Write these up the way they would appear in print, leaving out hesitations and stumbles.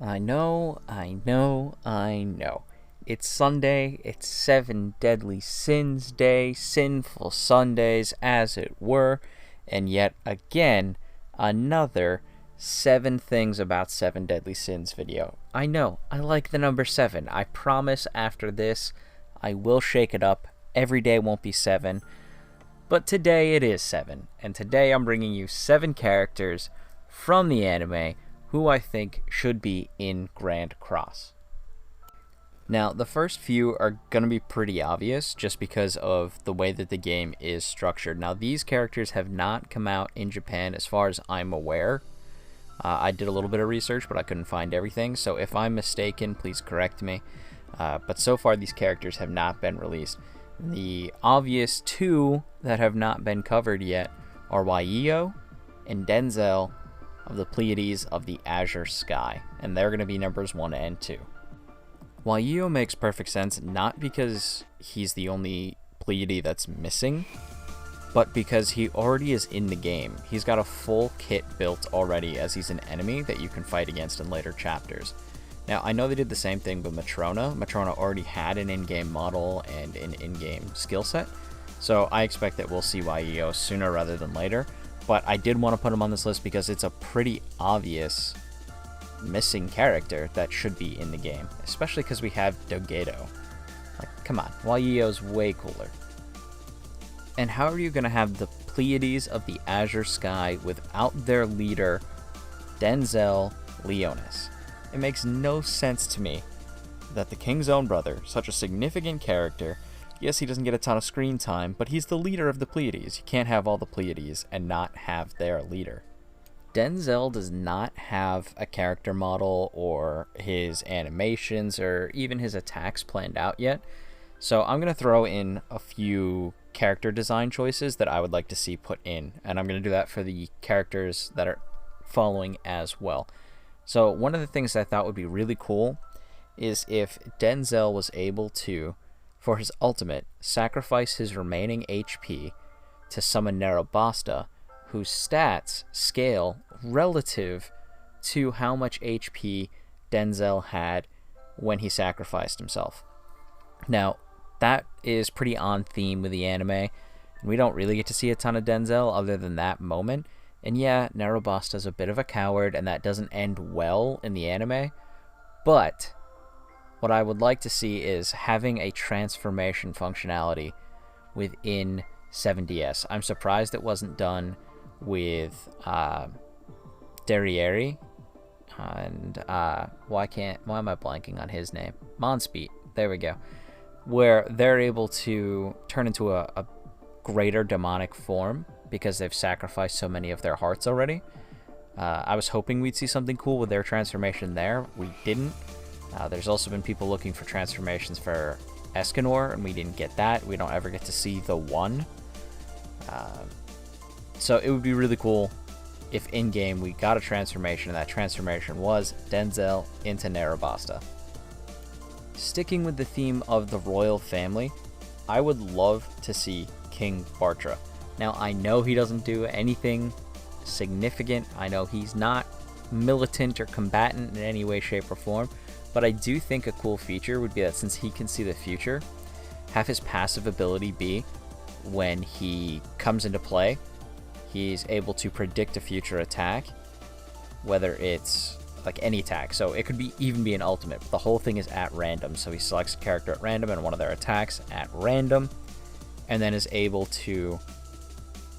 I know, I know, I know. It's Sunday, it's Seven Deadly Sins Day, Sinful Sundays, as it were, and yet again, another 7 things about 7 deadly sins video. I know, I like the number 7. I promise after this, I will shake it up. Every day won't be 7, but today it is 7, and today I'm bringing you 7 characters from the anime who I think should be in Grand Cross. Now, the first few are going to be pretty obvious just because of the way that the game is structured. Now, these characters have not come out in Japan as far as I'm aware. I did a little bit of research, but I couldn't find everything, so if I'm mistaken, please correct me. But so far, these characters have not been released. The obvious 2 that have not been covered yet are Waio and Denzel of the Pleiades of the Azure Sky, and they're going to be numbers 1 and 2. Waio makes perfect sense, not because he's the only Pleiade that's missing, but because he already is in the game. He's got a full kit built already as he's an enemy that you can fight against in later chapters. Now, I know they did the same thing with Matrona. Matrona already had an in-game model and an in-game skill set, so I expect that we'll see Waio sooner rather than later. But I did want to put him on this list because it's a pretty obvious missing character that should be in the game, especially because we have Dogedo. Like, come on, Waio's way cooler. And how are you going to have the Pleiades of the Azure Sky without their leader, Denzel Leonis? It makes no sense to me that the king's own brother, such a significant character, yes, he doesn't get a ton of screen time, but he's the leader of the Pleiades. You can't have all the Pleiades and not have their leader. Denzel does not have a character model or his animations or even his attacks planned out yet, so I'm going to throw in a few character design choices that I would like to see put in, and I'm going to do that for the characters that are following as well. So one of the things I thought would be really cool is if Denzel was able to, for his ultimate, sacrifice his remaining HP to summon Narabasta, whose stats scale relative to how much HP Denzel had when he sacrificed himself. Now, that is pretty on theme with the anime, and we don't really get to see a ton of Denzel other than that moment. And yeah, Narobasta's a bit of a coward, and that doesn't end well in the anime, but what I would like to see is having a transformation functionality within 7DS. I'm surprised it wasn't done with Derriere, and why am I blanking on his name? Monspeet, there we go. Where they're able to turn into a greater demonic form because they've sacrificed so many of their hearts already. I was hoping we'd see something cool with their transformation there. We didn't. There's also been people looking for transformations for Escanor, and we didn't get that. We don't ever get to see the one. So it would be really cool if in-game we got a transformation, and that transformation was Denzel into Narabasta. Sticking with the theme of the royal family, I would love to see King Bartra. Now, I know he doesn't do anything significant. I know he's not militant or combatant in any way, shape, or form. But I do think a cool feature would be that since he can see the future, have his passive ability be when he comes into play, he's able to predict a future attack, whether it's like any attack. So it could even be an ultimate, but the whole thing is at random. So he selects a character at random and one of their attacks at random, and then is able to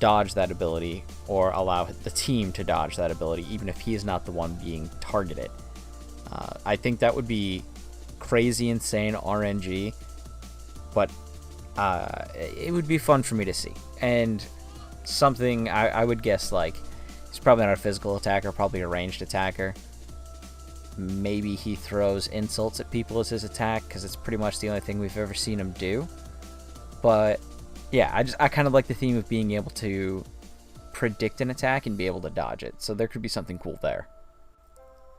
dodge that ability or allow the team to dodge that ability, even if he is not the one being targeted. I think that would be crazy, insane RNG, but it would be fun for me to see. And something I would guess, like, he's probably not a physical attacker, probably a ranged attacker. Maybe he throws insults at people as his attack, because it's pretty much the only thing we've ever seen him do. But yeah, I kind of like the theme of being able to predict an attack and be able to dodge it, so there could be something cool there.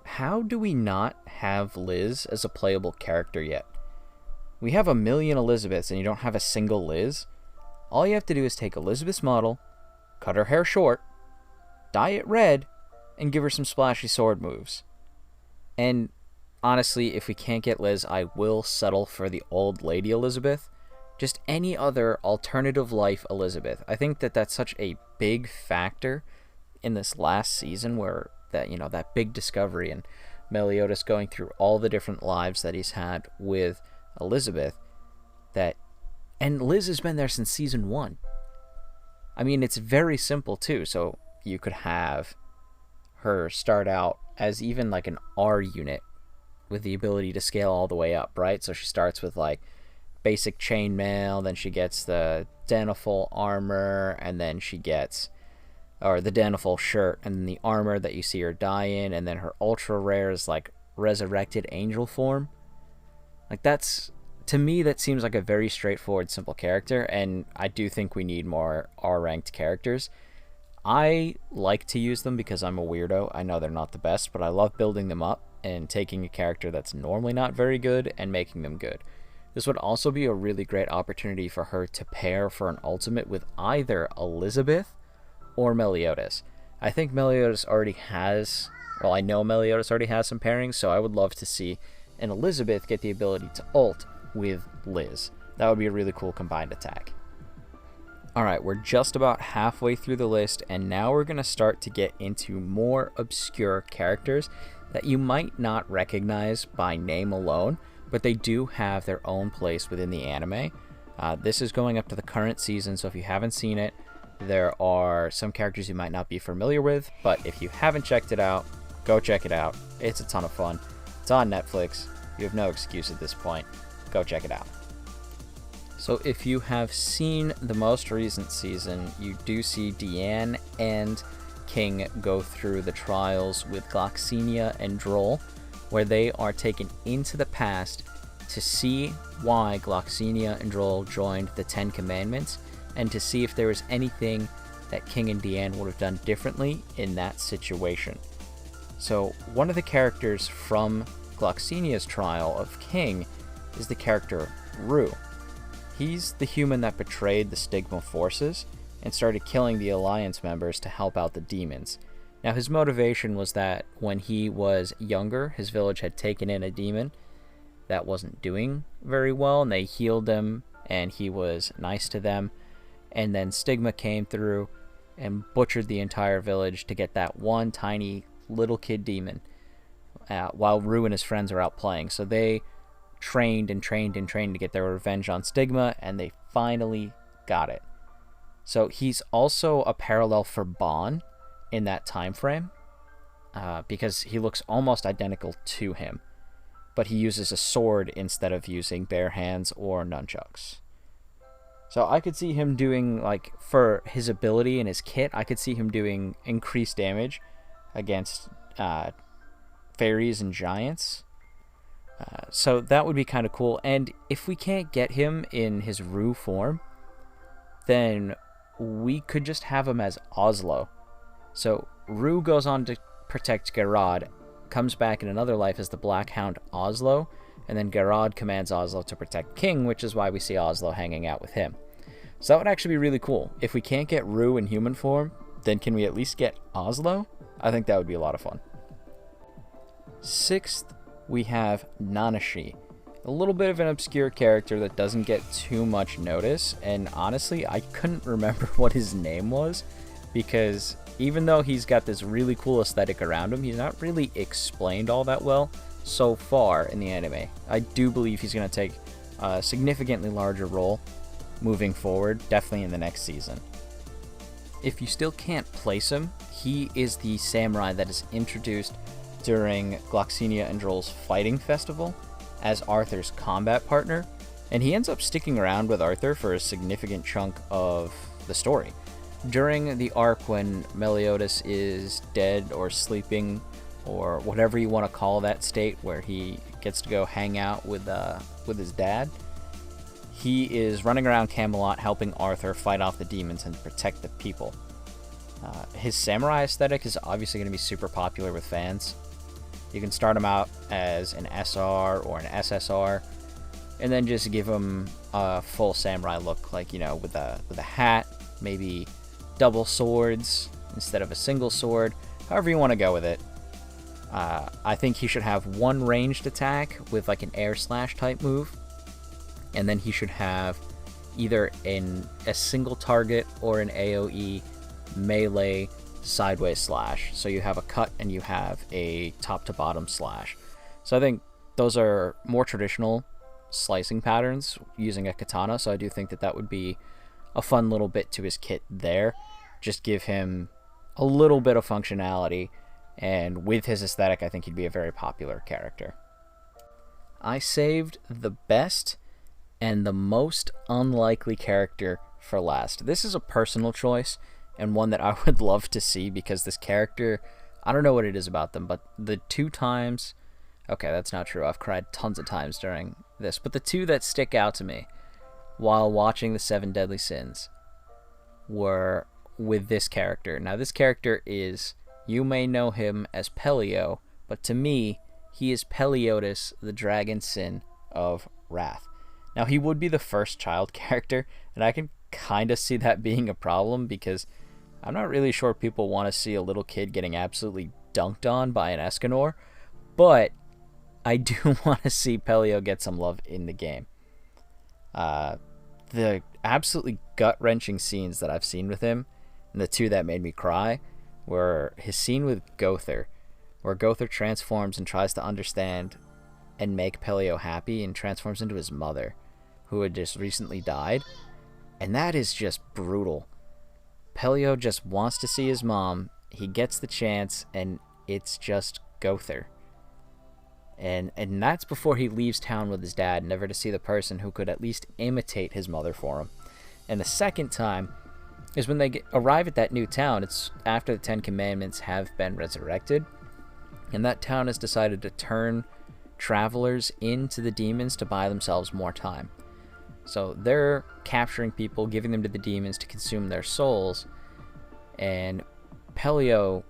How do we not have Liz as a playable character yet? We have a million Elizabeths and you don't have a single Liz? All you have to do is take Elizabeth's model, cut her hair short, dye it red, and give her some splashy sword moves. And honestly, if we can't get Liz, I will settle for the old Lady Elizabeth. Just any other alternative life Elizabeth. I think that that's such a big factor in this last season, where that big discovery and Meliodas going through all the different lives that he's had with Elizabeth, and Liz has been there since season 1. I mean, it's very simple too. So you could have her start out as even like an R unit with the ability to scale all the way up, right? So she starts with like basic chainmail, then she gets the Deneful armor, and then she gets, or the Deneful shirt, and then the armor that you see her die in, and then her ultra rare is like resurrected angel form. Like, to me, that seems like a very straightforward, simple character, and I do think we need more R-ranked characters. I like to use them because I'm a weirdo. I know they're not the best, but I love building them up and taking a character that's normally not very good and making them good. This would also be a really great opportunity for her to pair for an ultimate with either Elizabeth or Meliodas. I think Meliodas already has, I know Meliodas already has some pairings, so I would love to see an Elizabeth get the ability to ult with Liz. That would be a really cool combined attack. Alright, we're just about halfway through the list, and now we're going to start to get into more obscure characters that you might not recognize by name alone, but they do have their own place within the anime. This is going up to the current season, so if you haven't seen it, there are some characters you might not be familiar with, but if you haven't checked it out, go check it out. It's a ton of fun. It's on Netflix. You have no excuse at this point. Go check it out. So if you have seen the most recent season, you do see Deanne and King go through the trials with Gloxinia and Droll, where they are taken into the past to see why Gloxinia and Droll joined the Ten Commandments, and to see if there was anything that King and Deanne would have done differently in that situation. So one of the characters from Gloxinia's trial of King is the character Rue. He's the human that betrayed the Stigma forces and started killing the Alliance members to help out the demons. Now, his motivation was that when he was younger, his village had taken in a demon that wasn't doing very well, and they healed him, and he was nice to them. And then Stigma came through and butchered the entire village to get that one tiny little kid demon, while Rue and his friends are out playing. So they trained and trained and trained to get their revenge on Stigma, and they finally got it. So he's also a parallel for Bon in that time frame, because he looks almost identical to him, but he uses a sword instead of using bare hands or nunchucks. So I could see him doing, like, for his ability and his kit, I could see him doing increased damage against fairies and giants. So that would be kind of cool. And if we can't get him in his Rue form, then we could just have him as Oslo. So Rue goes on to protect Garad, comes back in another life as the Black Hound Oslo, and then Garad commands Oslo to protect King, which is why we see Oslo hanging out with him. So that would actually be really cool. If we can't get Rue in human form, then can we at least get Oslo? I think that would be a lot of fun. Sixth, we have Nanashi. A little bit of an obscure character that doesn't get too much notice, and honestly, I couldn't remember what his name was, because even though he's got this really cool aesthetic around him, he's not really explained all that well so far in the anime. I do believe he's going to take a significantly larger role moving forward, definitely in the next season. If you still can't place him, he is the samurai that is introduced during Gloxinia and Droll's fighting festival as Arthur's combat partner, and he ends up sticking around with Arthur for a significant chunk of the story. During the arc when Meliodas is dead or sleeping, or whatever you want to call that state, where he gets to go hang out with his dad, he is running around Camelot helping Arthur fight off the demons and protect the people. His samurai aesthetic is obviously going to be super popular with fans. You can start him out as an SR or an SSR, and then just give him a full samurai look, like, with a hat, maybe double swords instead of a single sword, however you want to go with it. I think he should have one ranged attack with like an air slash type move, and then he should have either a single target or an AoE melee sideways slash. So you have a cut and you have a top to bottom slash. So I think those are more traditional slicing patterns using a katana. So I do think that that would be a fun little bit to his kit there. Just give him a little bit of functionality, and with his aesthetic, I think he'd be a very popular character. I saved the best and the most unlikely character for last. This is a personal choice, and one that I would love to see, because this character, I don't know what it is about them, but the 2 times... Okay, that's not true. I've cried tons of times during this, but the 2 that stick out to me while watching the 7 Deadly Sins were with this character. Now, this character is... You may know him as Pelio, but to me, he is Peliodas, the Dragon Sin of Wrath. Now, he would be the first child character, and I can kind of see that being a problem, because I'm not really sure people want to see a little kid getting absolutely dunked on by an Escanor, but I do want to see Pelio get some love in the game. The absolutely gut-wrenching scenes that I've seen with him, and the 2 that made me cry, were his scene with Gother, where Gother transforms and tries to understand and make Pelio happy, and transforms into his mother, who had just recently died. And that is just brutal. Pelio just wants to see his mom, he gets the chance, and it's just Gother. And that's before he leaves town with his dad, never to see the person who could at least imitate his mother for him. And the second time is when they arrive at that new town. It's after the 10 Commandments have been resurrected, and that town has decided to turn travelers into the demons to buy themselves more time. So they're capturing people, giving them to the demons to consume their souls, and Pelio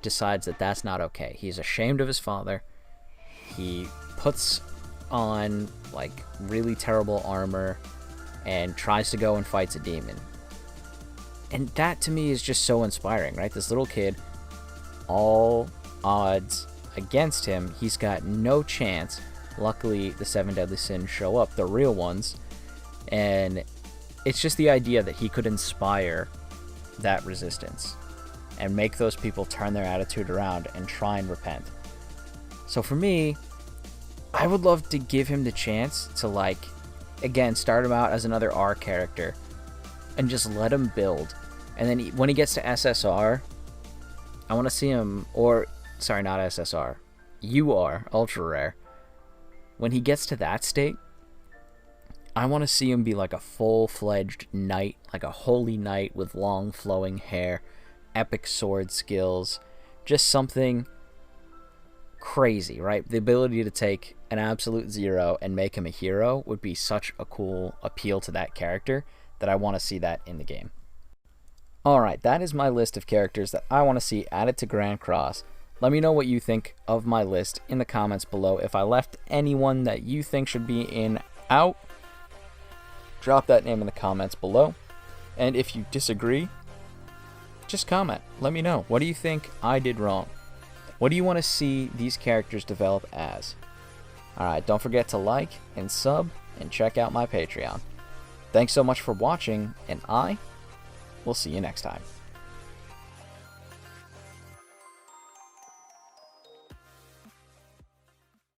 decides that that's not okay. He's ashamed of his father. He puts on like really terrible armor and tries to go and fights a demon. And that to me is just so inspiring, right? This little kid, all odds against him, he's got no chance. Luckily, the 7 Deadly Sins show up, the real ones, and it's just the idea that he could inspire that resistance and make those people turn their attitude around and try and repent. So for me, I would love to give him the chance to, like, again, start him out as another R character and just let him build. And then when he gets to SSR, I want to see him, or, sorry, not SSR, UR, Ultra Rare. When he gets to that state, I want to see him be like a full-fledged knight, like a holy knight with long flowing hair, epic sword skills, just something crazy, right? The ability to take an absolute zero and make him a hero would be such a cool appeal to that character that I want to see that in the game. Alright, that is my list of characters that I want to see added to Grand Cross. Let me know what you think of my list in the comments below. If I left anyone that you think should be in out, drop that name in the comments below. And if you disagree, just comment. Let me know. What do you think I did wrong? What do you want to see these characters develop as? Alright, don't forget to like and sub and check out my Patreon. Thanks so much for watching, and I will see you next time.